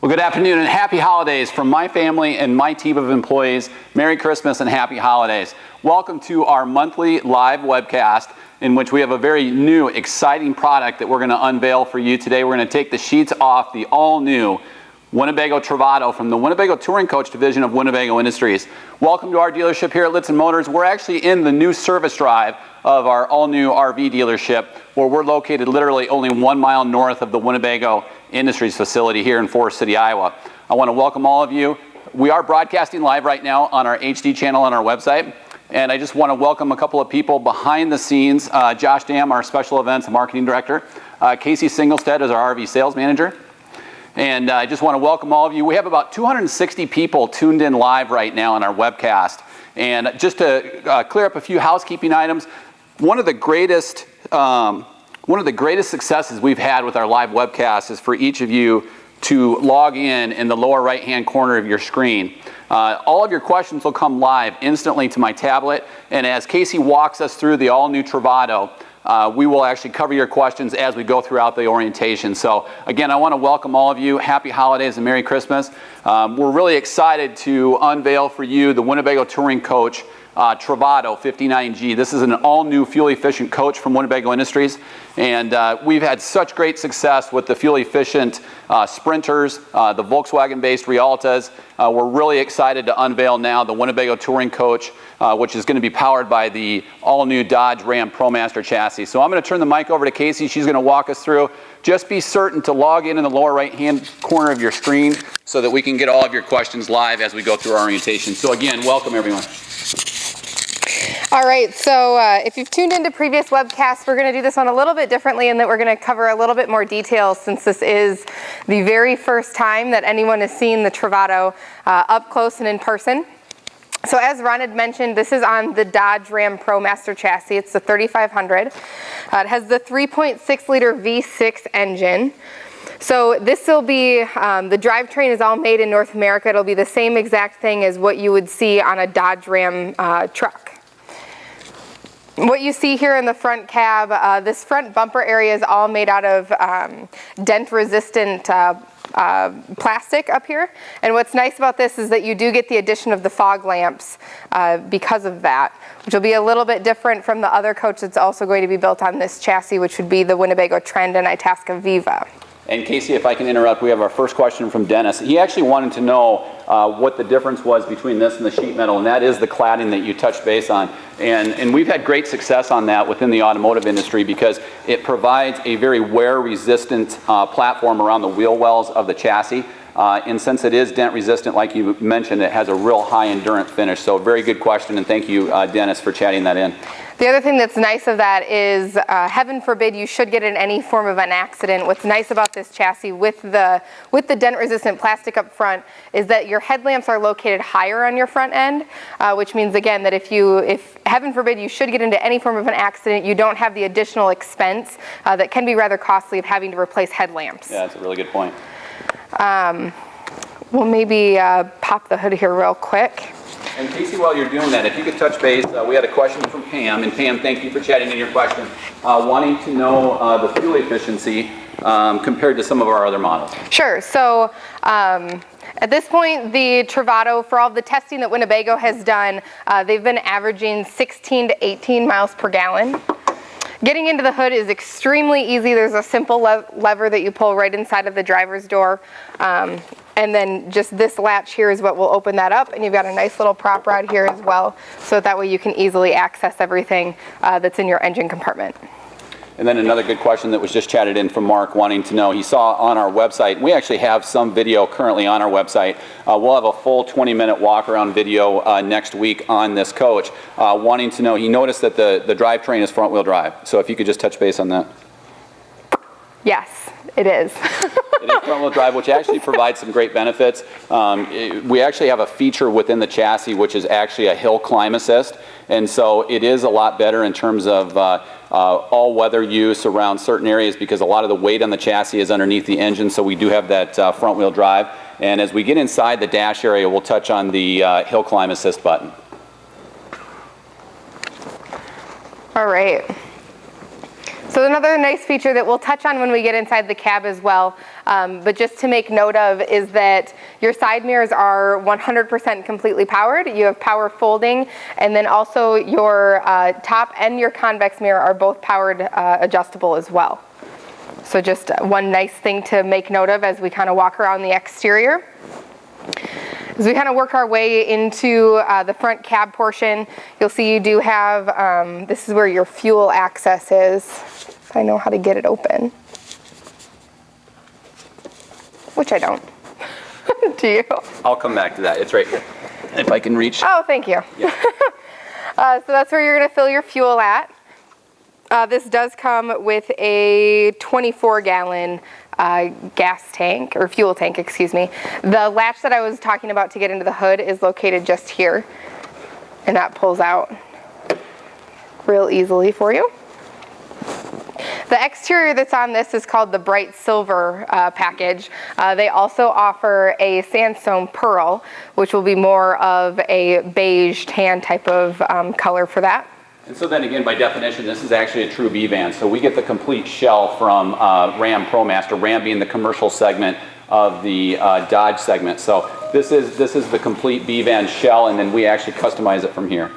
Well, good afternoon and happy holidays from my family and my team of employees. Merry Christmas and happy holidays. Welcome to our monthly live webcast in which we have a very new, exciting product that we're going to unveil for you today. We're going to take the sheets off the all-new Winnebago Travato from the Winnebago Touring Coach division of Winnebago Industries. Welcome to our dealership here at Lichtsinn Motors. We're actually in the new service drive of our all-new RV dealership, where we're located literally only 1 mile north of the Winnebago Industries facility here in Forest City, Iowa. I want to welcome all of you. We are broadcasting live right now on our HD channel on our website, and I just want to welcome a couple of people behind the scenes. Josh Dam, our special events marketing director. Casey Singlestead is our RV sales manager. And I just want to welcome all of you. We have about 260 people tuned in live right now on our webcast. And just to clear up a few housekeeping items, one of the greatest successes we've had with our live webcast is for each of you to log in the lower right-hand corner of your screen. All of your questions will come live instantly to my tablet, and as Casey walks us through the all-new Travato, we will actually cover your questions as we go throughout the orientation. So again, I want to welcome all of you. Happy holidays and Merry Christmas. We're really excited to unveil for you the Winnebago Touring Coach Travato 59G. This is an all-new fuel-efficient coach from Winnebago Industries, and we've had such great success with the fuel-efficient Sprinters, the Volkswagen-based Rialtas. We're really excited to unveil now the Winnebago Touring Coach, which is going to be powered by the all-new Dodge Ram ProMaster chassis. So I'm going to turn the mic over to Casey. She's going to walk us through. Just be certain to log in the lower right-hand corner of your screen so that we can get all of your questions live as we go through our orientation. So again, welcome everyone. All right, so if you've tuned into previous webcasts, we're going to do this one a little bit differently in that we're going to cover a little bit more details since this is the very first time that anyone has seen the Travato up close and in person. So as Ron had mentioned, this is on the Dodge Ram ProMaster chassis. It's the 3500. It has the 3.6 liter V6 engine. So this will be, the drivetrain is all made in North America. It'll be the same exact thing as what you would see on a Dodge Ram truck. What you see here in the front cab, this front bumper area is all made out of dent-resistant plastic up here. And what's nice about this is that you do get the addition of the fog lamps because of that, which will be a little bit different from the other coach that's also going to be built on this chassis, which would be the Winnebago Trend and Itasca Viva. And Casey, if I can interrupt, we have our first question from Dennis. He actually wanted to know what the difference was between this and the sheet metal, and that is the cladding that you touched base on. And we've had great success on that within the automotive industry because it provides a very wear-resistant platform around the wheel wells of the chassis. And since it is dent-resistant, like you mentioned, it has a real high-endurance finish. So very good question, and thank you, Dennis, for chatting that in. The other thing that's nice of that is, heaven forbid you should get in any form of an accident. What's nice about this chassis with the dent-resistant plastic up front is that your headlamps are located higher on your front end, which means again that if heaven forbid you should get into any form of an accident, you don't have the additional expense that can be rather costly of having to replace headlamps. Yeah, that's a really good point. We'll maybe pop the hood here real quick. And Casey, while you're doing that, if you could touch base, we had a question from Pam, and Pam, thank you for chatting in your question, wanting to know the fuel efficiency compared to some of our other models. Sure. So at this point, the Travato, for all the testing that Winnebago has done, they've been averaging 16 to 18 miles per gallon. Getting into the hood is extremely easy. There's a simple lever that you pull right inside of the driver's door. And then just this latch here is what will open that up. And you've got a nice little prop rod here as well. So that way you can easily access everything that's in your engine compartment. And then another good question that was just chatted in from Mark wanting to know, he saw on our website, we actually have some video currently on our website. We'll have a full 20-minute walk-around video next week on this coach. Wanting to know, he noticed that the drivetrain is front-wheel drive. So if you could just touch base on that. Yes, it is. It is front-wheel drive, which actually provides some great benefits. We actually have a feature within the chassis which is actually a hill climb assist, and so it is a lot better in terms of all-weather use around certain areas because a lot of the weight on the chassis is underneath the engine, so we do have that front-wheel drive. And as we get inside the dash area, we'll touch on the hill climb assist button. All right. So another nice feature that we'll touch on when we get inside the cab as well, but just to make note of, is that your side mirrors are 100% completely powered. You have power folding, and then also your top and your convex mirror are both powered adjustable as well. So just one nice thing to make note of as we kind of walk around the exterior. As we kind of work our way into the front cab portion, you'll see you do have, this is where your fuel access is, if I know how to get it open. Which I don't. Do you? I'll come back to that. It's right here. If I can reach. Oh, thank you. Yeah. So that's where you're going to fill your fuel at. This does come with a 24-gallon gas tank, or fuel tank, excuse me. The latch that I was talking about to get into the hood is located just here, and that pulls out real easily for you. The exterior that's on this is called the bright silver package. They also offer a sandstone pearl, which will be more of a beige tan type of color for that. And so then again, by definition, this is actually a true B van. So we get the complete shell from Ram ProMaster, Ram being the commercial segment of the Dodge segment. So this is the complete B van shell, and then we actually customize it from here.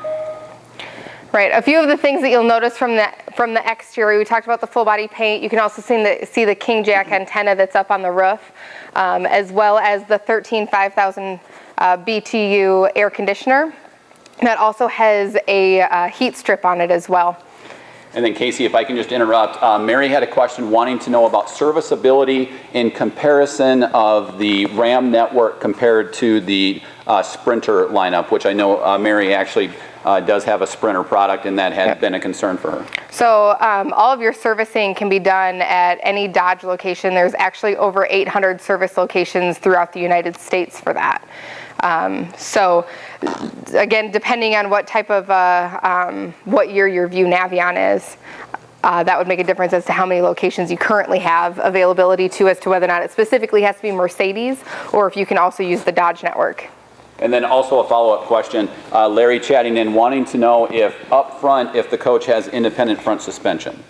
Right, a few of the things that you'll notice from the exterior, we talked about the full body paint. You can also see the King Jack antenna that's up on the roof, as well as the 5000 BTU air conditioner. That also has a heat strip on it as well. And then Casey, if I can just interrupt, Mary had a question wanting to know about serviceability in comparison of the Ram network compared to the Sprinter lineup, which I know Mary actually does have a Sprinter product, and that had been a concern for her. So all of your servicing can be done at any Dodge location. There's actually over 800 service locations throughout the United States for that. So again, depending on what type of, what year your View Navion is, that would make a difference as to how many locations you currently have availability to, as to whether or not it specifically has to be Mercedes, or if you can also use the Dodge network. And then also a follow-up question, Larry chatting in, wanting to know if up front, if the coach has independent front suspension.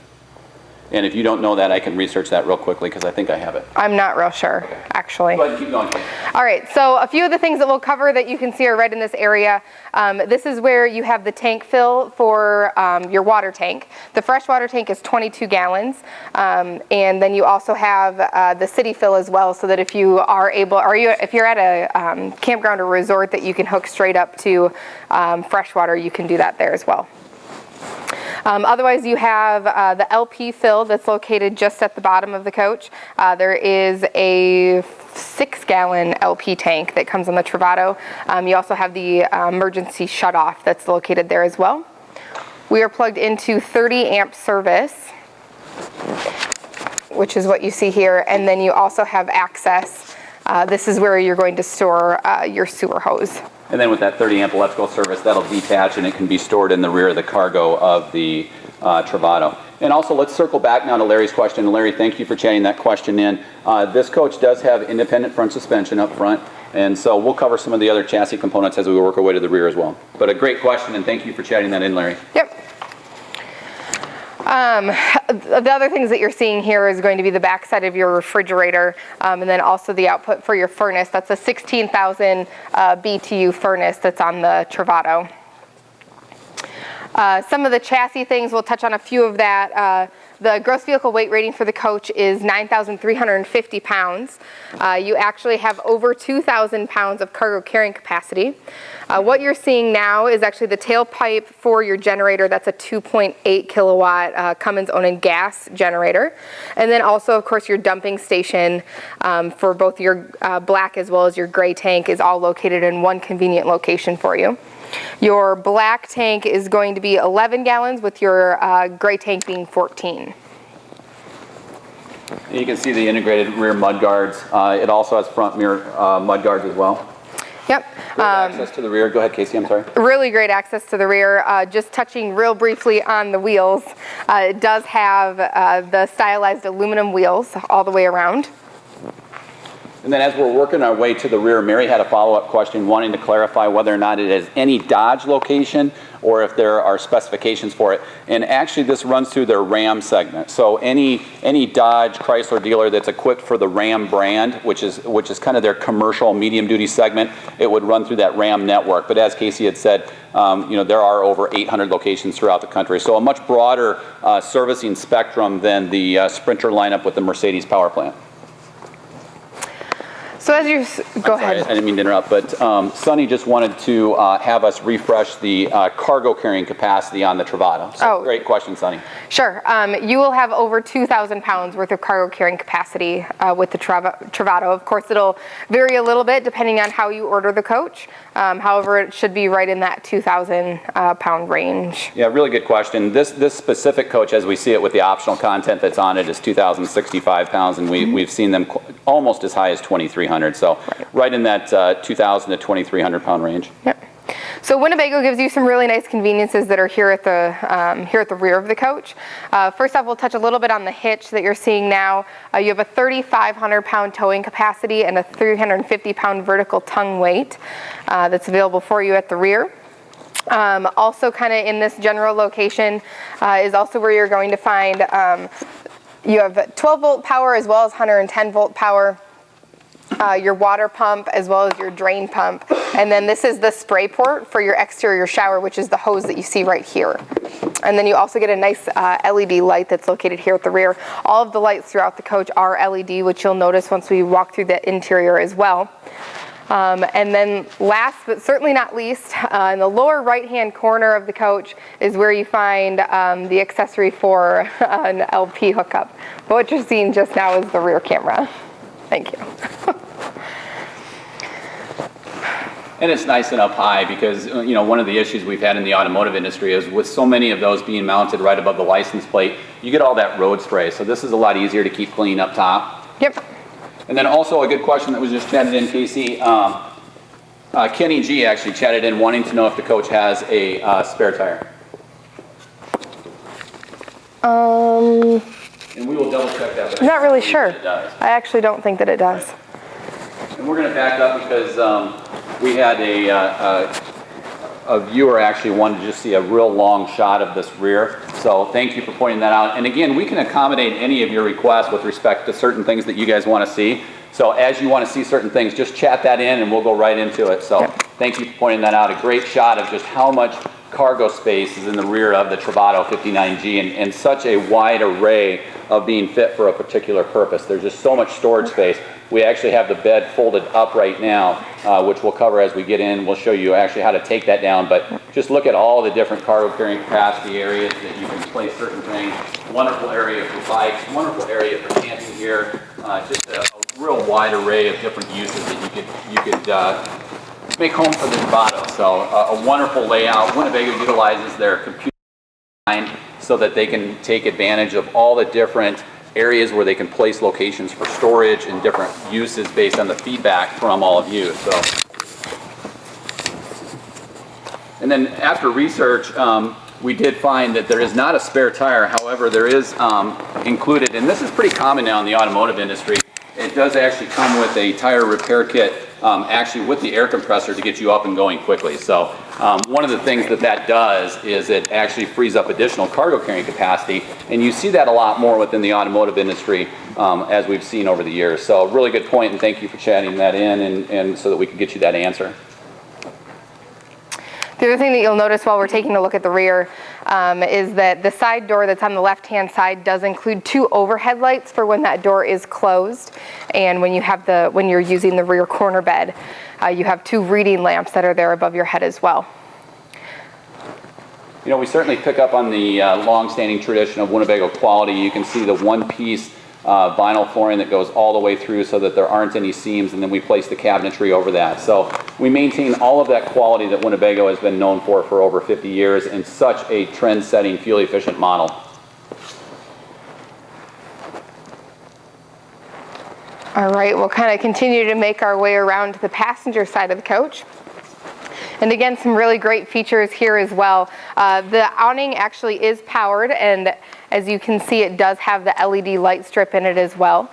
And if you don't know that, I can research that real quickly because I think I have it. I'm not real sure, actually. Go ahead, keep going. All right, so a few of the things that we'll cover that you can see are right in this area. This is where you have the tank fill for your water tank. The fresh water tank is 22 gallons. And then you also have the city fill as well, so that if you are able, if you're at a campground or resort that you can hook straight up to fresh water, you can do that there as well. Otherwise, you have the LP fill that's located just at the bottom of the coach. There is a 6-gallon LP tank that comes on the Travato. You also have the emergency shutoff that's located there as well. We are plugged into 30 amp service, which is what you see here, and then you also have access. This is where you're going to store your sewer hose. And then with that 30 amp electrical service, that'll detach and it can be stored in the rear of the cargo of the Travato. And also, let's circle back now to Larry's question. Larry, thank you for chatting that question in. This coach does have independent front suspension up front, and so we'll cover some of the other chassis components as we work our way to the rear as well. But a great question, and thank you for chatting that in, Larry. Yep. The other things that you're seeing here is going to be the back side of your refrigerator, and then also the output for your furnace. That's a 16,000 BTU furnace that's on the Travato. Some of the chassis things, we'll touch on a few of that. The gross vehicle weight rating for the coach is 9,350 pounds. You actually have over 2,000 pounds of cargo carrying capacity. What you're seeing now is actually the tailpipe for your generator. That's a 2.8 kilowatt CumminsOnan gas generator. And then also, of course, your dumping station for both your black as well as your gray tank is all located in one convenient location for you. Your black tank is going to be 11 gallons with your gray tank being 14. You can see the integrated rear mud guards. It also has front mirror mud guards as well. Yep. Access to the rear. Go ahead, Casey, I'm sorry. Really great access to the rear. Just touching real briefly on the wheels, it does have the stylized aluminum wheels all the way around. And then as we're working our way to the rear, Mary had a follow-up question wanting to clarify whether or not it has any Dodge location or if there are specifications for it. And actually this runs through their Ram segment. So any Dodge Chrysler dealer that's equipped for the Ram brand, which is kind of their commercial medium duty segment, it would run through that Ram network. But as Casey had said, there are over 800 locations throughout the country. So a much broader servicing spectrum than the Sprinter lineup with the Mercedes power plant. So as you go ahead. I didn't mean to interrupt, but Sonny just wanted to have us refresh the cargo carrying capacity on the Travato. So great question, Sonny. Sure. You will have over 2,000 pounds worth of cargo carrying capacity with the Travato. Of course, it'll vary a little bit depending on how you order the coach. However, it should be right in that 2,000 pound range. Yeah, really good question. This specific coach, as we see it with the optional content that's on it, is 2,065 pounds, and we've seen them almost as high as 2,300. So right in that 2,000 to 2,300 pound range. Yep. So Winnebago gives you some really nice conveniences that are here at the rear of the coach. First off, we'll touch a little bit on the hitch that you're seeing now. You have a 3,500 pound towing capacity and a 350 pound vertical tongue weight that's available for you at the rear. Also kind of in this general location is also where you're going to find you have 12 volt power as well as 110 volt power. Your water pump as well as your drain pump, and then this is the spray port for your exterior shower, which is the hose that you see right here. And then you also get a nice LED light that's located here at the rear. All of the lights throughout the coach are LED, which you'll notice once we walk through the interior as well. And then last but certainly not least, in the lower right hand corner of the coach is where you find the accessory for an LP hookup. But what you're seeing just now is the rear camera. Thank you. And it's nice and up high because one of the issues we've had in the automotive industry is with so many of those being mounted right above the license plate, you get all that road spray. So this is a lot easier to keep clean up top. Yep. And then also a good question that was just chatted in, Casey. Kenny G actually chatted in wanting to know if the coach has a spare tire. And we will double check that. I'm not really sure. I actually don't think that it does. Right. And we're going to back up because we had a viewer actually wanted to just see a real long shot of this rear. So thank you for pointing that out. And again, we can accommodate any of your requests with respect to certain things that you guys want to see. So as you want to see certain things, just chat that in and we'll go right into it. So thank you for pointing that out. A great shot of just how much cargo space is in the rear of the Travato 59G and such a wide array of being fit for a particular purpose. There's just so much storage space. We actually have the bed folded up right now, which we'll cover as we get in. We'll show you actually how to take that down, but just look at all the different cargo carrying capacity areas that you can place certain things. Wonderful area for bikes, wonderful area for camping here. Just a real wide array of different uses that you could make home for the Travato. So a wonderful layout. Winnebago utilizes their computer design so that they can take advantage of all the different areas where they can place locations for storage and different uses based on the feedback from all of you. So, and then after research, we did find that there is not a spare tire. However, there is included, and this is pretty common now in the automotive industry, it does actually come with a tire repair kit actually with the air compressor to get you up and going quickly. So one of the things that does is it actually frees up additional cargo carrying capacity, and you see that a lot more within the automotive industry as we've seen over the years. So really good point, and thank you for chatting that in and so that we can get you that answer. The other thing that you'll notice while we're taking a look at the rear is that the side door that's on the left-hand side does include 2 overhead lights for when that door is closed, and when you're using the rear corner bed, you have 2 reading lamps that are there above your head as well. You know, we certainly pick up on the long-standing tradition of Winnebago quality. You can see the one-piece vinyl flooring that goes all the way through so that there aren't any seams, and then we place the cabinetry over that. So we maintain all of that quality that Winnebago has been known for over 50 years in such a trend-setting, fuel-efficient model. All right, we'll kind of continue to make our way around to the passenger side of the coach. And again, some really great features here as well. The awning actually is powered, and as you can see, it does have the LED light strip in it as well.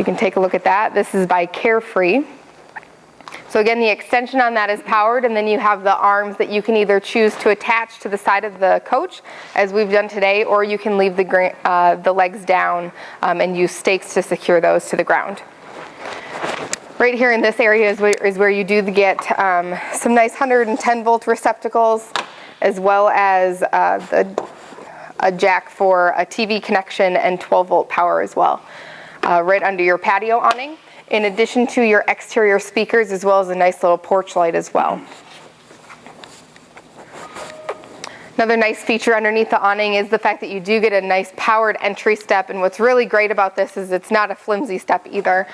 you can take a look at that. This is by Carefree. So again, the extension on that is powered, and then you have the arms that you can either choose to attach to the side of the coach, as we've done today, or you can leave the legs down and use stakes to secure those to the ground. Right here in this area is where you do get some nice 110 volt receptacles, as well as a jack for a TV connection and 12 volt power as well. Right under your patio awning, in addition to your exterior speakers, as well as a nice little porch light as well. Another nice feature underneath the awning is the fact that you do get a nice powered entry step, and what's really great about this is it's not a flimsy step either.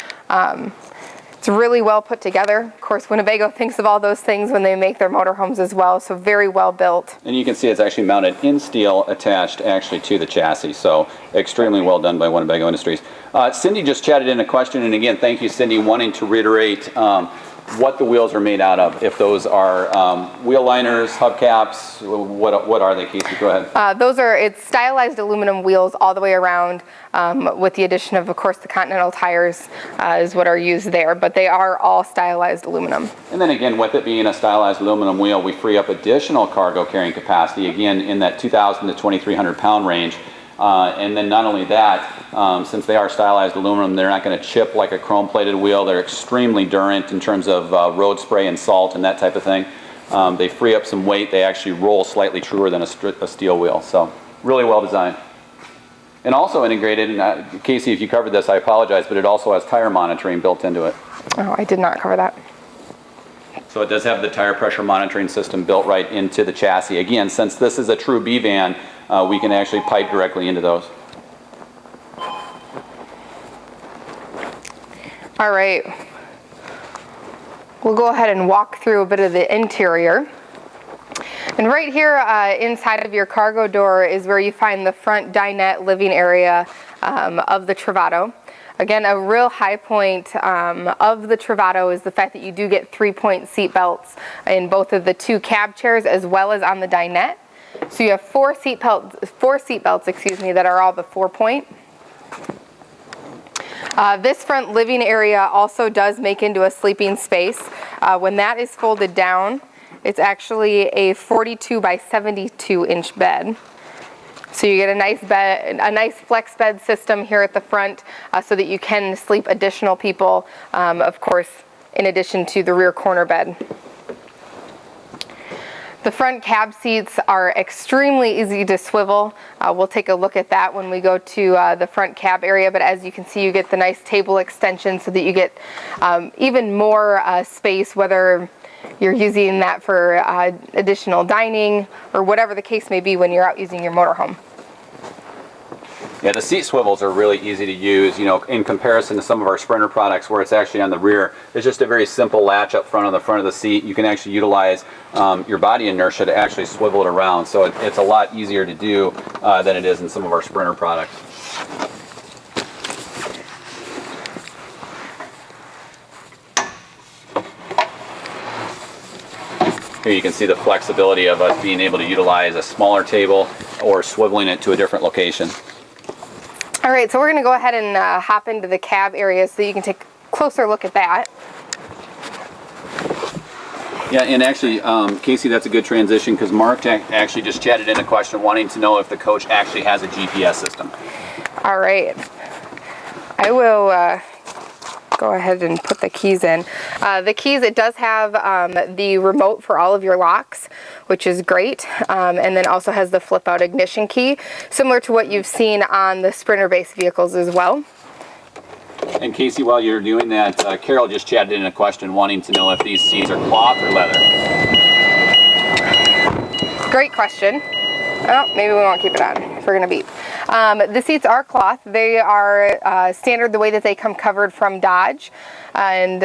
It's really well put together. Of course, Winnebago thinks of all those things when they make their motorhomes as well, so very well built. And you can see it's actually mounted in steel, attached actually to the chassis, so extremely well done by Winnebago Industries. Cindy just chatted in a question, and again, thank you, Cindy, wanting to reiterate what the wheels are made out of. If those are wheel liners, hubcaps, what are they, Casey? Go ahead. It's stylized aluminum wheels all the way around, with the addition of course, the Continental tires is what are used there, but they are all stylized aluminum. And then again, with it being a stylized aluminum wheel, we free up additional cargo carrying capacity, again, in that 2,000 to 2,300 pound range. And then not only that, since they are stylized aluminum, they're not going to chip like a chrome-plated wheel. They're extremely durant in terms of road spray and salt and that type of thing. They free up some weight. They actually roll slightly truer than a steel wheel. So really well designed. And also integrated, and Casey, if you covered this, I apologize, but it also has tire monitoring built into it. Oh, I did not cover that. So it does have the tire pressure monitoring system built right into the chassis. Again, since this is a true B van, we can actually pipe directly into those. All right, we'll go ahead and walk through a bit of the interior. And right here inside of your cargo door is where you find the front dinette living area of the Travato. Again, a real high point of the Travato is the fact that you do get 3-point seat belts in both of the two cab chairs as well as on the dinette. So you have four seat belts, that are all the 4-point. This front living area also does make into a sleeping space. When that is folded down, it's actually a 42 by 72 inch bed. So you get a nice bed, a nice flex bed system here at the front, so that you can sleep additional people, of course, in addition to the rear corner bed. The front cab seats are extremely easy to swivel. We'll take a look at that when we go to the front cab area, but as you can see, you get the nice table extension so that you get even more space, whether you're using that for additional dining or whatever the case may be when you're out using your motorhome. Yeah, the seat swivels are really easy to use, you know, in comparison to some of our Sprinter products where it's actually on the rear. It's just a very simple latch up front on the front of the seat. You can actually utilize your body inertia to actually swivel it around. So it's a lot easier to do than it is in some of our Sprinter products. Here you can see the flexibility of us being able to utilize a smaller table or swiveling it to a different location. All right, so we're going to go ahead and hop into the cab area so you can take a closer look at that. Yeah, and actually, Casey, that's a good transition because Mark actually just chatted in a question wanting to know if the coach actually has a GPS system. All right, I will go ahead and put the keys in. The keys, it does have the remote for all of your locks, which is great, and then also has the flip out ignition key, similar to what you've seen on the Sprinter based vehicles as well. And Casey, while you're doing that, Carol just chatted in a question wanting to know if these seats are cloth or leather. Great question. Oh, maybe we won't keep it on if we're going to beep. The seats are cloth. They are standard the way that they come covered from Dodge. And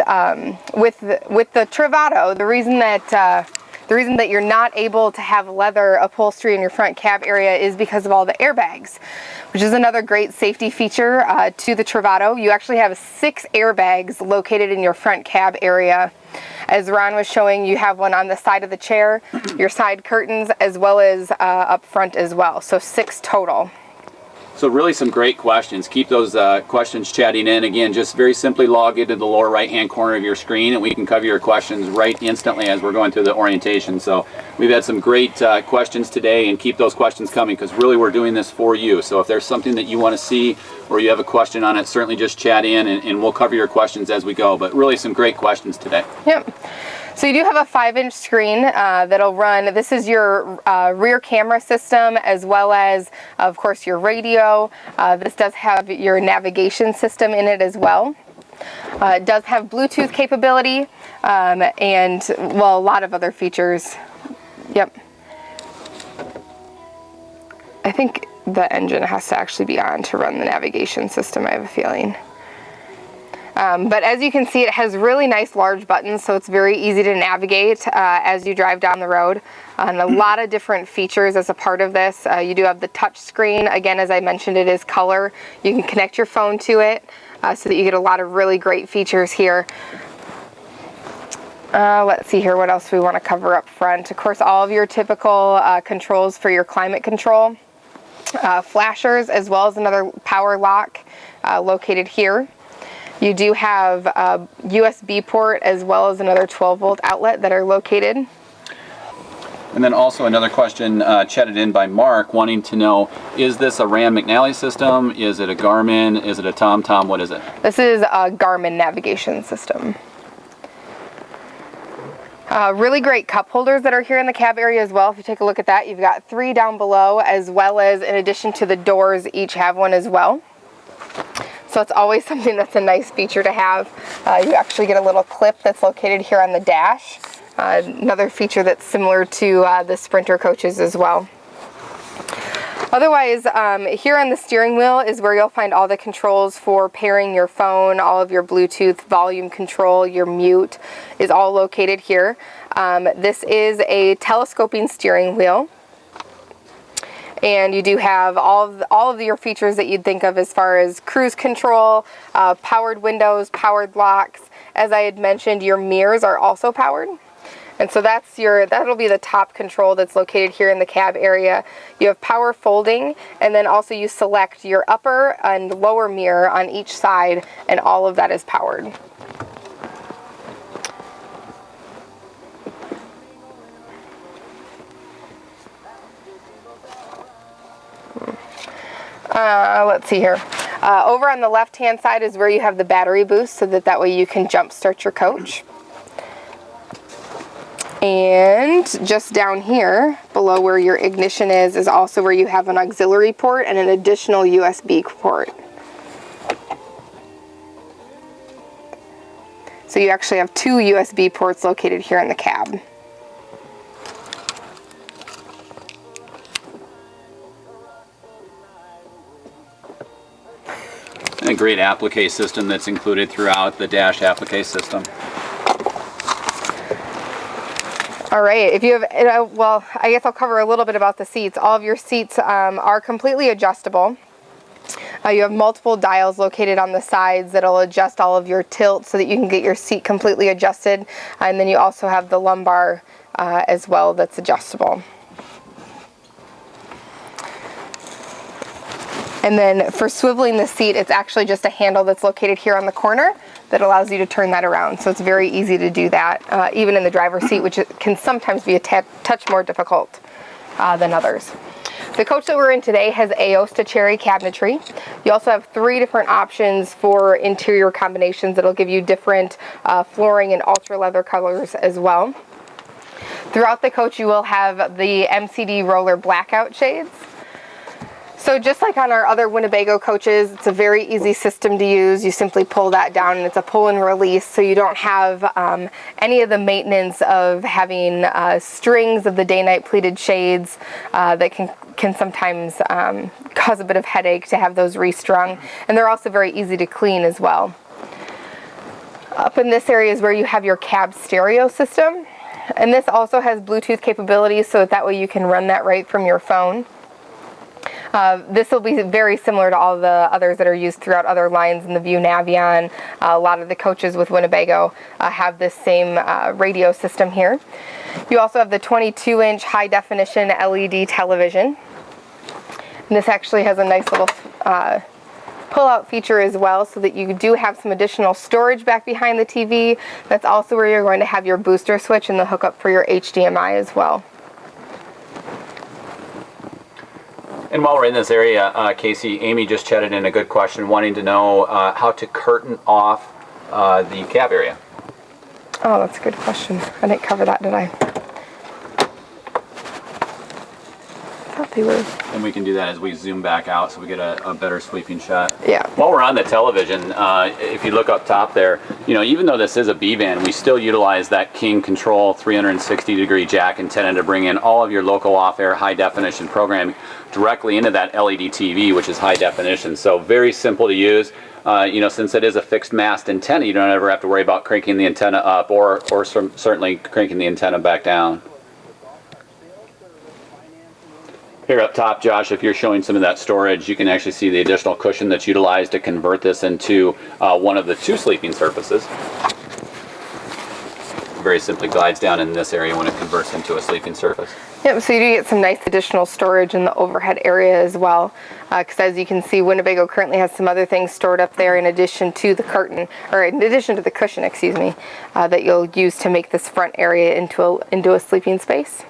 with the Travato, the reason that you're not able to have leather upholstery in your front cab area is because of all the airbags, which is another great safety feature to the Travato. You actually have 6 airbags located in your front cab area. As Ron was showing, you have one on the side of the chair, your side curtains, as well as up front as well. So 6 total. So really some great questions. Keep those questions chatting in. Again, just very simply log into the lower right-hand corner of your screen and we can cover your questions right instantly as we're going through the orientation. So we've had some great questions today, and keep those questions coming because really we're doing this for you. So if there's something that you want to see or you have a question on it, certainly just chat in and we'll cover your questions as we go. But really some great questions today. Yep. So you do have a 5-inch screen that'll run. This is your rear camera system, as well as, of course, your radio. This does have your navigation system in it as well. It does have Bluetooth capability and, well, a lot of other features. Yep. I think the engine has to actually be on to run the navigation system, I have a feeling. But as you can see, it has really nice large buttons, so it's very easy to navigate as you drive down the road. And a lot of different features as a part of this. You do have the touch screen. Again, as I mentioned, it is color. You can connect your phone to it so that you get a lot of really great features here. Let's see here what else we want to cover up front. Of course, all of your typical controls for your climate control. Flashers, as well as another power lock located here. You do have a USB port as well as another 12-volt outlet that are located. And then also another question chatted in by Mark wanting to know, is this a Ram McNally system? Is it a Garmin? Is it a TomTom? What is it? This is a Garmin navigation system. Really great cup holders that are here in the cab area as well. If you take a look at that, you've got 3 down below, as well as, in addition to the doors, each have one as well. So it's always something that's a nice feature to have. You actually get a little clip that's located here on the dash. Another feature that's similar to the Sprinter coaches as well. Otherwise, here on the steering wheel is where you'll find all the controls for pairing your phone, all of your Bluetooth, volume control, your mute is all located here. This is a telescoping steering wheel. And you do have all of your features that you'd think of as far as cruise control, powered windows, powered locks. As I had mentioned, your mirrors are also powered. And so that'll be the top control that's located here in the cab area. You have power folding, and then also you select your upper and lower mirror on each side, and all of that is powered. Let's see here. Over on the left-hand side is where you have the battery boost, so that way you can jump start your coach. And just down here, below where your ignition is also where you have an auxiliary port and an additional USB port. So you actually have 2 USB ports located here in the cab. And a great applique system that's included throughout the dash applique system. All right, if you have, well, I guess I'll cover a little bit about the seats. All of your seats are completely adjustable. You have multiple dials located on the sides that'll adjust all of your tilt so that you can get your seat completely adjusted. And then you also have the lumbar as well that's adjustable. And then for swiveling the seat, it's actually just a handle that's located here on the corner that allows you to turn that around. So it's very easy to do that, even in the driver's seat, which can sometimes be a touch more difficult than others. The coach that we're in today has Aosta cherry cabinetry. You also have 3 different options for interior combinations that'll give you different flooring and ultra leather colors as well. Throughout the coach, you will have the MCD roller blackout shades. So just like on our other Winnebago coaches, it's a very easy system to use. You simply pull that down and it's a pull and release, so you don't have any of the maintenance of having strings of the day-night pleated shades that can sometimes cause a bit of headache to have those restrung. And they're also very easy to clean as well. Up in this area is where you have your cab stereo system. And this also has Bluetooth capabilities, so that way you can run that right from your phone. This will be very similar to all the others that are used throughout other lines in the View Navion. A lot of the coaches with Winnebago have this same radio system here. You also have the 22-inch high-definition LED television. And this actually has a nice little pull-out feature as well, so that you do have some additional storage back behind the TV. That's also where you're going to have your booster switch and the hookup for your HDMI as well. And while we're in this area, Casey, Amy just chatted in a good question, wanting to know how to curtain off the cab area. Oh, that's a good question. I didn't cover that, did I? I thought they were. And we can do that as we zoom back out so we get a better sweeping shot. Yeah. While we're on the television, if you look up top there, you know, even though this is a B van, we still utilize that King Control 360-degree jack antenna to bring in all of your local off-air high-definition programming directly into that LED TV, which is high definition. So very simple to use. You know, since it is a fixed mast antenna, you don't ever have to worry about cranking the antenna up or certainly cranking the antenna back down. Here up top, Josh, if you're showing some of that storage, you can actually see the additional cushion that's utilized to convert this into one of the two sleeping surfaces. Very simply glides down in this area when it converts into a sleeping surface. Yep, so you do get some nice additional storage in the overhead area as well, because as you can see, Winnebago currently has some other things stored up there in addition to the curtain, or in addition to the cushion, excuse me, that you'll use to make this front area into a sleeping space.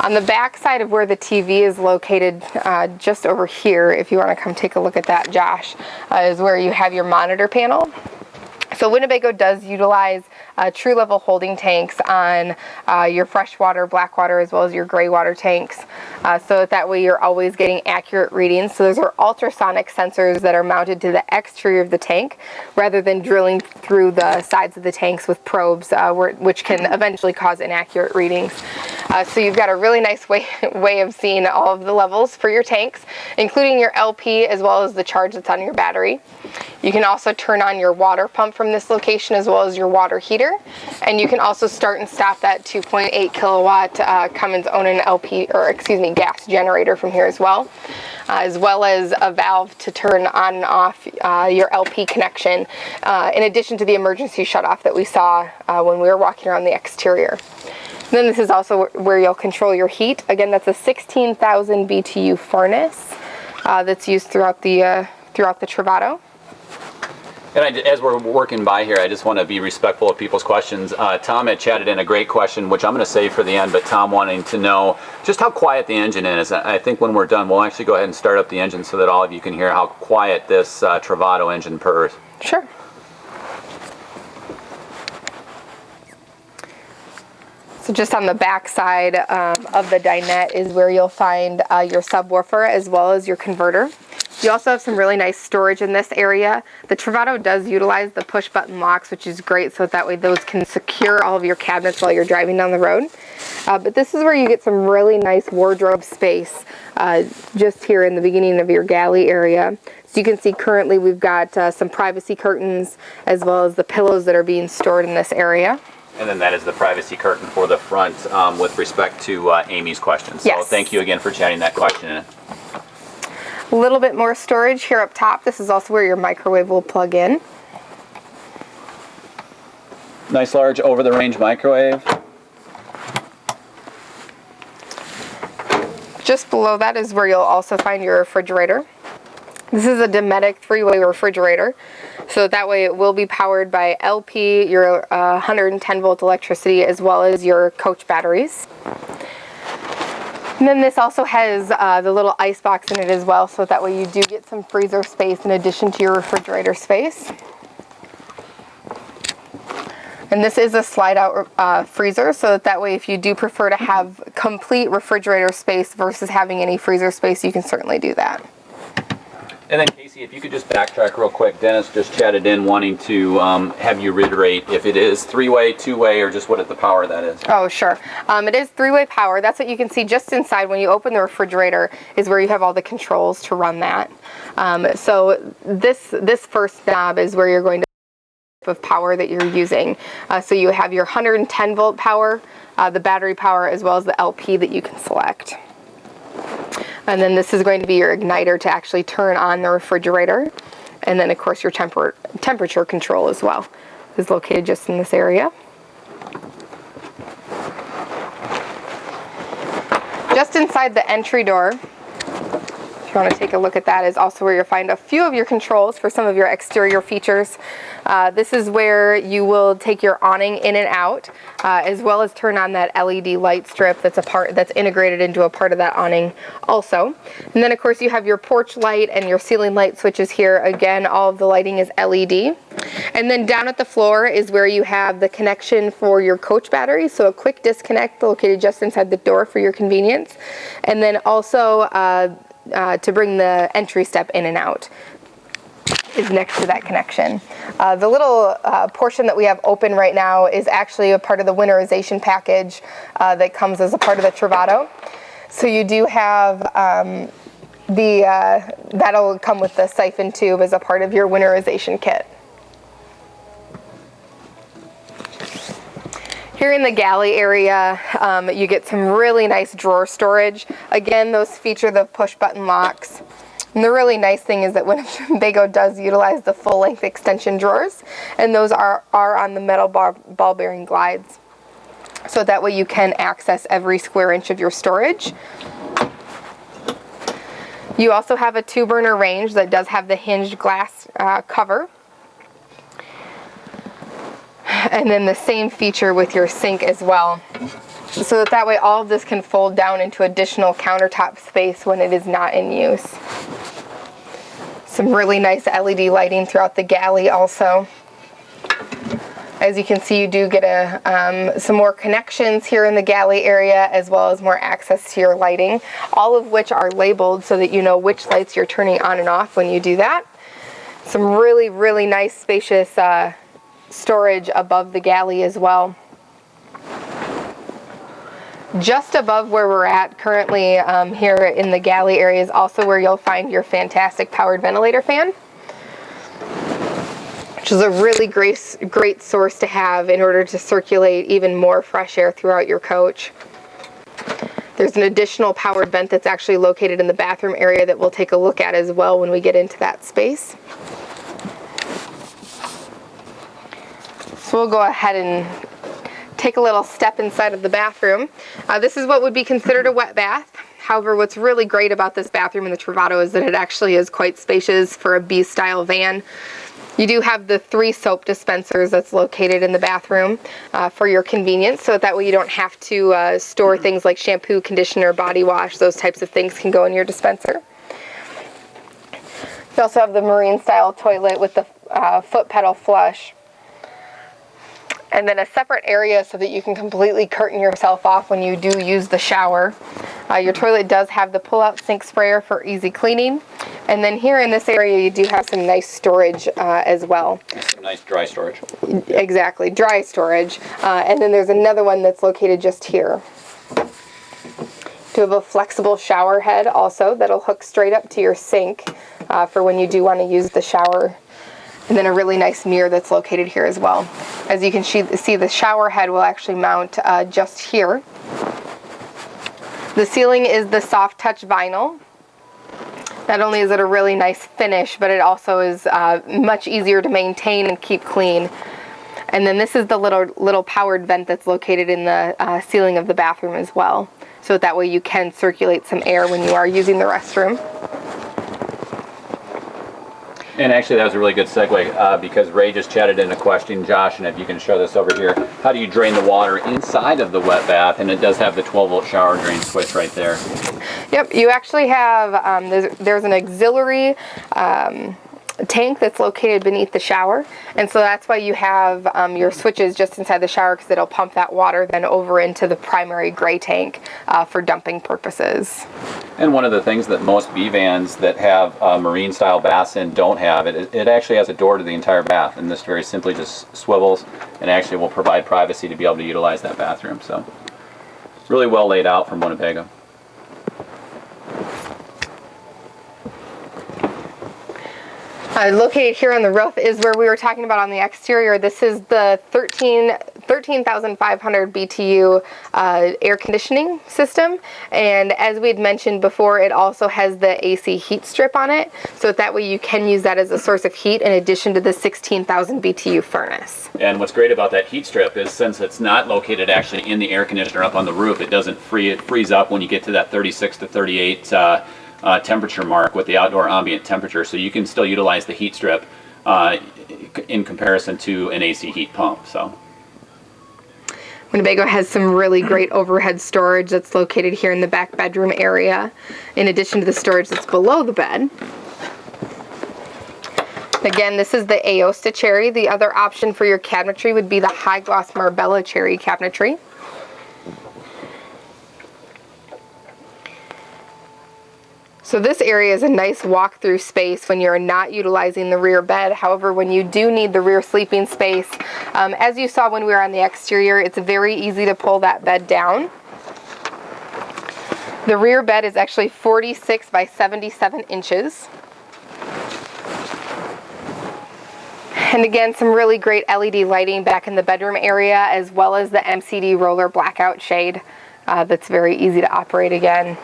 On the back side of where the TV is located, just over here, if you want to come take a look at that, Josh, is where you have your monitor panel. So Winnebago does utilize true level holding tanks on your freshwater, black water, as well as your gray water tanks. So that way you're always getting accurate readings. So those are ultrasonic sensors that are mounted to the exterior of the tank rather than drilling through the sides of the tanks with probes, which can eventually cause inaccurate readings. So you've got a really nice way of seeing all of the levels for your tanks, including your LP as well as the charge that's on your battery. You can also turn on your water pump from this location as well as your water heater, and you can also start and stop that 2.8 kilowatt CumminsOnan LP, or excuse me, gas generator from here as well as a valve to turn on and off your LP connection, in addition to the emergency shutoff that we saw when we were walking around the exterior. And then this is also where you'll control your heat. Again, that's a 16,000 BTU furnace that's used throughout the Travato. And as we're working by here, I just want to be respectful of people's questions. Tom had chatted in a great question, which I'm going to save for the end, but Tom wanting to know just how quiet the engine is. I think when we're done, we'll actually go ahead and start up the engine so that all of you can hear how quiet this Travato engine purrs. Sure. So just on the back side of the dinette is where you'll find your subwoofer as well as your converter. You also have some really nice storage in this area. The Travato does utilize the push button locks, which is great, so that way those can secure all of your cabinets while you're driving down the road. But this is where you get some really nice wardrobe space just here in the beginning of your galley area. So you can see currently we've got some privacy curtains as well as the pillows that are being stored in this area. And then that is the privacy curtain for the front with respect to Amy's question. So yes. Thank you again for chatting that question in. A little bit more storage here up top. This is also where your microwave will plug in. Nice large over-the-range microwave. Just below that is where you'll also find your refrigerator. This is a Dometic 3-way refrigerator, so that way it will be powered by LP, your 110 volt electricity, as well as your Coach batteries. And then this also has the little ice box in it as well, so that way you do get some freezer space in addition to your refrigerator space. And this is a slide out freezer, so that way if you do prefer to have complete refrigerator space versus having any freezer space, you can certainly do that. And then Casey, if you could just backtrack real quick. Dennis just chatted in wanting to have you reiterate if it is 3-way, 2-way, or just what the power that is. Oh, sure. It is 3-way power. That's what you can see just inside when you open the refrigerator is where you have all the controls to run that. So this first knob is where you're going to of power that you're using. So you have your 110 volt power, the battery power, as well as the LP that you can select. And then this is going to be your igniter to actually turn on the refrigerator. And then of course your temperature control as well is located just in this area. Just inside the entry door, if you want to take a look at that, is also where you'll find a few of your controls for some of your exterior features. This is where you will take your awning in and out, as well as turn on that LED light strip that's integrated into a part of that awning also. And then of course you have your porch light and your ceiling light switches here. Again, all of the lighting is LED. And then down at the floor is where you have the connection for your coach battery, so a quick disconnect located just inside the door for your convenience. And then also to bring the entry step in and out is next to that connection. The little portion that we have open right now is actually a part of the winterization package that comes as a part of the Travato. So you do have that'll come with the siphon tube as a part of your winterization kit. Here in the galley area, you get some really nice drawer storage. Again, those feature the push button locks. And the really nice thing is that Winnebago does utilize the full length extension drawers, and those are on the metal ball bearing glides. So that way you can access every square inch of your storage. You also have a 2-burner range that does have the hinged glass cover. And then the same feature with your sink as well. So that way all of this can fold down into additional countertop space when it is not in use. Some really nice LED lighting throughout the galley also. As you can see, you do get some more connections here in the galley area, as well as more access to your lighting, all of which are labeled so that you know which lights you're turning on and off when you do that. Some really, really nice spacious storage above the galley as well. Just above where we're at currently here in the galley area is also where you'll find your fantastic powered ventilator fan, which is a really great source to have in order to circulate even more fresh air throughout your coach. There's an additional powered vent that's actually located in the bathroom area that we'll take a look at as well when we get into that space. So we'll go ahead and take a little step inside of the bathroom. This is what would be considered a wet bath. However, what's really great about this bathroom in the Travato is that it actually is quite spacious for a B-style van. You do have the 3 soap dispensers that's located in the bathroom for your convenience, so that way you don't have to store things like shampoo, conditioner, body wash. Those types of things can go in your dispenser. You also have the marine-style toilet with the foot pedal flush. And then a separate area so that you can completely curtain yourself off when you do use the shower. Your toilet does have the pull-out sink sprayer for easy cleaning. And then here in this area you do have some nice storage as well. Some nice dry storage. Exactly, dry storage. And then there's another one that's located just here. You have a flexible shower head also that'll hook straight up to your sink for when you do want to use the shower. And then a really nice mirror that's located here as well. As you can see, the shower head will actually mount just here. The ceiling is the soft touch vinyl. Not only is it a really nice finish, but it also is much easier to maintain and keep clean. And then this is the little powered vent that's located in the ceiling of the bathroom as well. So that way you can circulate some air when you are using the restroom. And actually that was a really good segue because Ray just chatted in a question, Josh, and if you can show this over here, how do you drain the water inside of the wet bath? And it does have the 12-volt shower drain switch right there. Yep, you actually have, there's an auxiliary tank that's located beneath the shower, and so that's why you have your switches just inside the shower, because it'll pump that water then over into the primary gray tank for dumping purposes. And one of the things that most B vans that have marine style baths in don't have, it actually has a door to the entire bath, and this very simply just swivels and actually will provide privacy to be able to utilize that bathroom. So really well laid out from Winnebago. Located here on the roof is where we were talking about on the exterior. This is the 13 13,500 BTU air conditioning system, and as we had mentioned before, it also has the AC heat strip on it, so that way you can use that as a source of heat in addition to the 16,000 BTU furnace. And what's great about that heat strip is since it's not located actually in the air conditioner up on the roof, it doesn't freeze up when you get to that 36 to 38 temperature mark with the outdoor ambient temperature, so you can still utilize the heat strip in comparison to an AC heat pump. So Winnebago has some really great overhead storage that's located here in the back bedroom area, in addition to the storage that's below the bed. Again, this is the Aosta cherry. The other option for your cabinetry would be the high gloss Marbella cherry cabinetry. So this area is a nice walk-through space when you're not utilizing the rear bed. However, when you do need the rear sleeping space, as you saw when we were on the exterior, it's very easy to pull that bed down. The rear bed is actually 46 by 77 inches. And again, some really great LED lighting back in the bedroom area, as well as the MCD roller blackout shade that's very easy to operate again.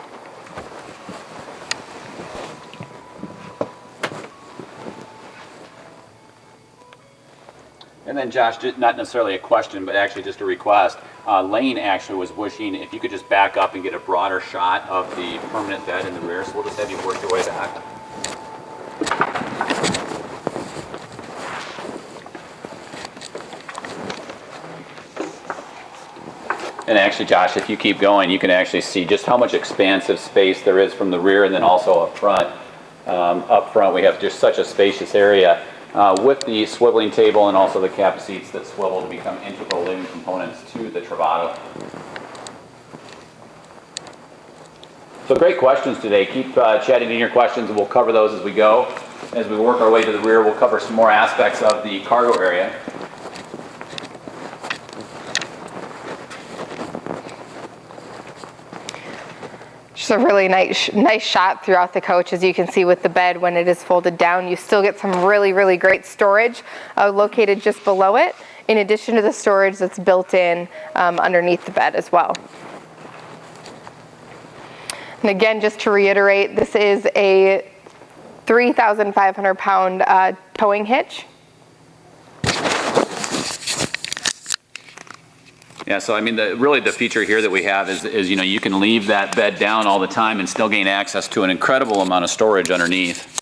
And then Josh, not necessarily a question, but actually just a request. Lane actually was wishing if you could just back up and get a broader shot of the permanent bed in the rear, so we'll just have you work your way back. And actually, Josh, if you keep going, you can actually see just how much expansive space there is from the rear, and then also up front. Up front, we have just such a spacious area. With the swiveling table and also the cab seats that swivel to become integral living components to the Travato. So great questions today. Keep chatting in your questions and we'll cover those as we go. As we work our way to the rear, we'll cover some more aspects of the cargo area. Just a really nice shot throughout the coach. As you can see with the bed, when it is folded down, you still get some really great storage located just below it, in addition to the storage that's built in underneath the bed as well. And again, just to reiterate, this is a 3,500 pound towing hitch. Yeah, so I mean, really the feature here that we have is, you know, you can leave that bed down all the time and still gain access to an incredible amount of storage underneath.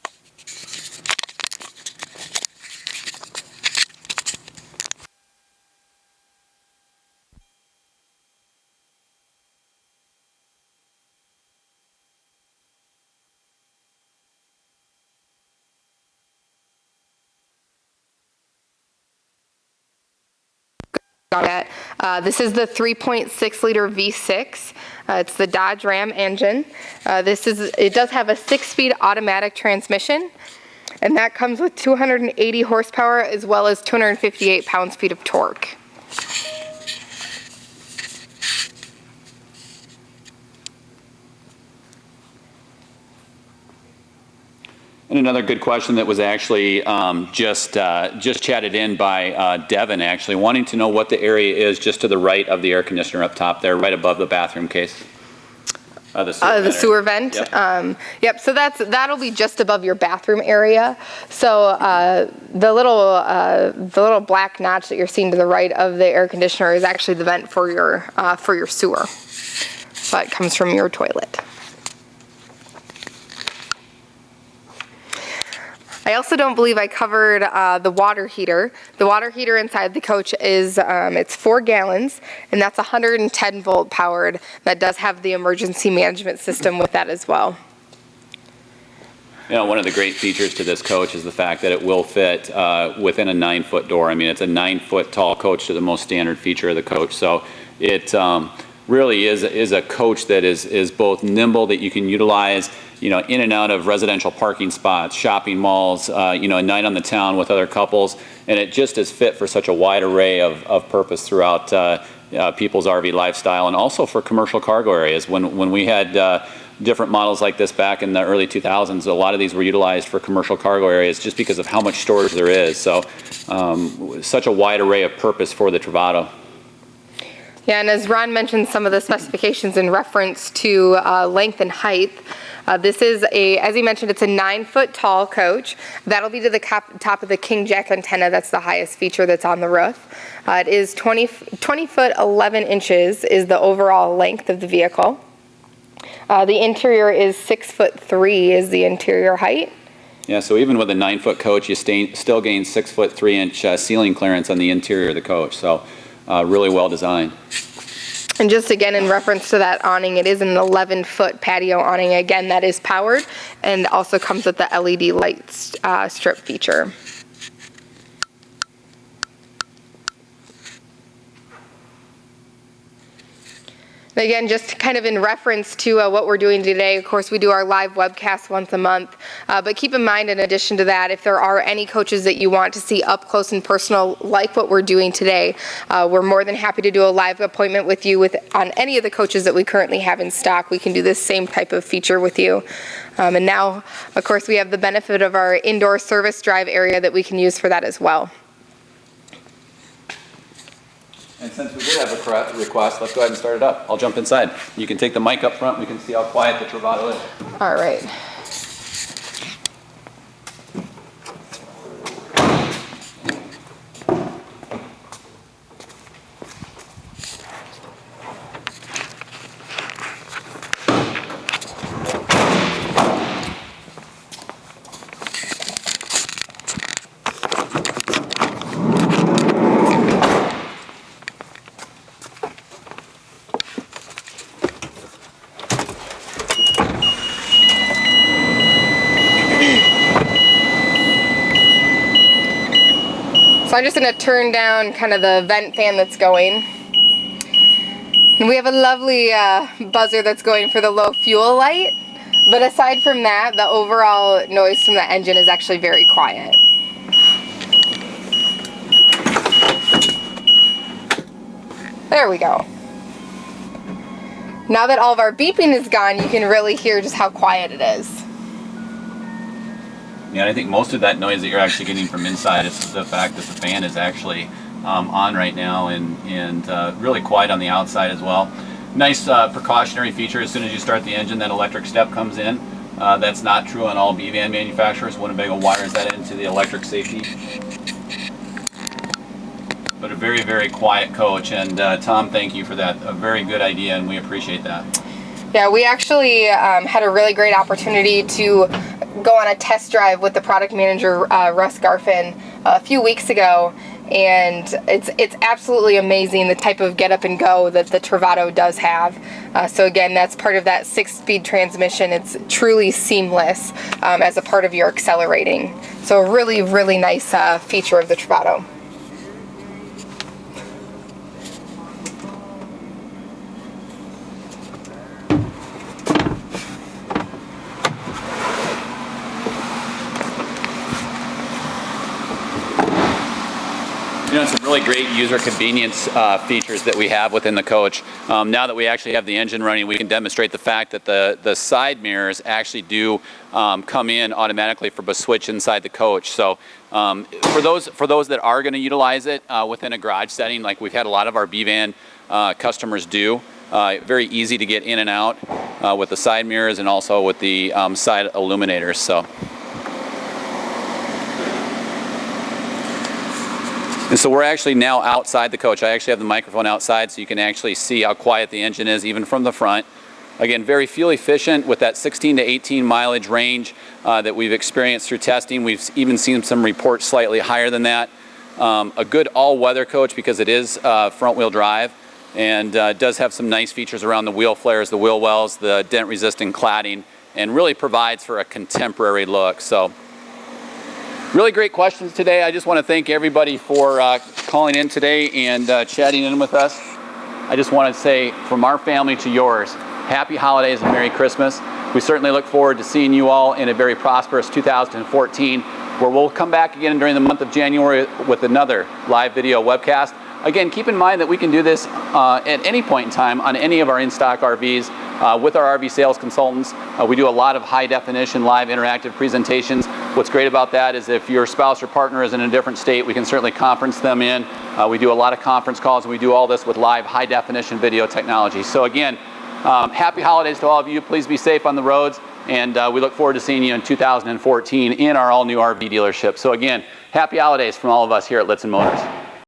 This is the 3.6 liter V6. It's the Dodge Ram engine. It does have a 6-speed automatic transmission, and that comes with 280 horsepower as well as 258 pounds-feet of torque. And another good question that was actually just chatted in by Devin, actually wanting to know what the area is just to the right of the air conditioner up top there, right above the bathroom case. The sewer vent. Yep. Yep. So that'll be just above your bathroom area. So the little black notch that you're seeing to the right of the air conditioner is actually the vent for your sewer. So it comes from your toilet. I also don't believe I covered the water heater. The water heater inside the coach is, it's 4 gallons, and that's 110 volt powered. That does have the emergency management system with that as well. You know, one of the great features to this coach is the fact that it will fit within a 9-foot door. I mean, it's a 9-foot tall coach to the most standard feature of the coach. So it really is a coach that is both nimble, that you can utilize, you know, in and out of residential parking spots, shopping malls, you know, a night on the town with other couples, and it just is fit for such a wide array of purpose throughout people's RV lifestyle, and also for commercial cargo areas. When we had different models like this back in the early 2000s, a lot of these were utilized for commercial cargo areas just because of how much storage there is. So such a wide array of purpose for the Travato. Yeah, and as Ron mentioned some of the specifications in reference to length and height, this is as he mentioned, it's a 9-foot tall coach. That'll be to the top of the king jack antenna. That's the highest feature that's on the roof. It is 20 foot 11 inches is the overall length of the vehicle. The interior is 6'3" is the interior height. Yeah, so even with a 9-foot coach, you still gain 6 foot 3 inch ceiling clearance on the interior of the coach. So really well designed. And just again in reference to that awning, it is an 11-foot patio awning. Again, that is powered and also comes with the LED light strip feature. Again, just kind of in reference to what we're doing today, of course, we do our live webcast once a month. But keep in mind, in addition to that, if there are any coaches that you want to see up close and personal, like what we're doing today, we're more than happy to do a live appointment with you on any of the coaches that we currently have in stock. We can do this same type of feature with you. And now, of course, we have the benefit of our indoor service drive area that we can use for that as well. And since we did have a request, let's go ahead and start it up. I'll jump inside. You can take the mic up front. We can see how quiet the Travato is. All right. So I'm just going to turn down kind of the vent fan that's going. And we have a lovely buzzer that's going for the low fuel light. But aside from that, the overall noise from the engine is actually very quiet. There we go. Now that all of our beeping is gone, you can really hear just how quiet it is. Yeah, I think most of that noise that you're actually getting from inside is the fact that the fan is actually on right now and really quiet on the outside as well. Nice precautionary feature: as soon as you start the engine, that electric step comes in. That's not true on all B-van manufacturers. Winnebago wires that into the electric safety. But a very, very quiet coach, and Tom, thank you for that. A very good idea, and we appreciate that. Yeah, we actually had a really great opportunity to go on a test drive with the product manager, Russ Garfin, a few weeks ago, and it's absolutely amazing the type of get up and go that the Travato does have. So again, that's part of that 6-speed transmission. It's truly seamless as a part of your accelerating. So a really, really nice feature of the Travato. You know, some really great user convenience features that we have within the coach. Now that we actually have the engine running, we can demonstrate the fact that the side mirrors actually do come in automatically from a switch inside the coach. So for those that are going to utilize it within a garage setting, like we've had a lot of our B-van customers do, very easy to get in and out with the side mirrors and also with the side illuminators. So. And so we're actually now outside the coach. I actually have the microphone outside so you can actually see how quiet the engine is even from the front. Again, very fuel efficient with that 16 to 18 mileage range that we've experienced through testing. We've even seen some reports slightly higher than that. A good all-weather coach because it is front-wheel drive and does have some nice features around the wheel flares, the wheel wells, the dent-resistant cladding, and really provides for a contemporary look. So. Really great questions today. I just want to thank everybody for calling in today and chatting in with us. I just want to say from our family to yours, happy holidays and Merry Christmas. We certainly look forward to seeing you all in a very prosperous 2014, where we'll come back again during the month of January with another live video webcast. Again, keep in mind that we can do this at any point in time on any of our in-stock RVs with our RV sales consultants. We do a lot of high-definition live interactive presentations What's great about that is if your spouse or partner is in a different state, we can certainly conference them in. We do a lot of conference calls, and we do all this with live high-definition video technology. So again, happy holidays to all of you. Please be safe on the roads, and we look forward to seeing you in 2014 in our all-new RV dealership. So again, happy holidays from all of us here at Lichtsinn Motors.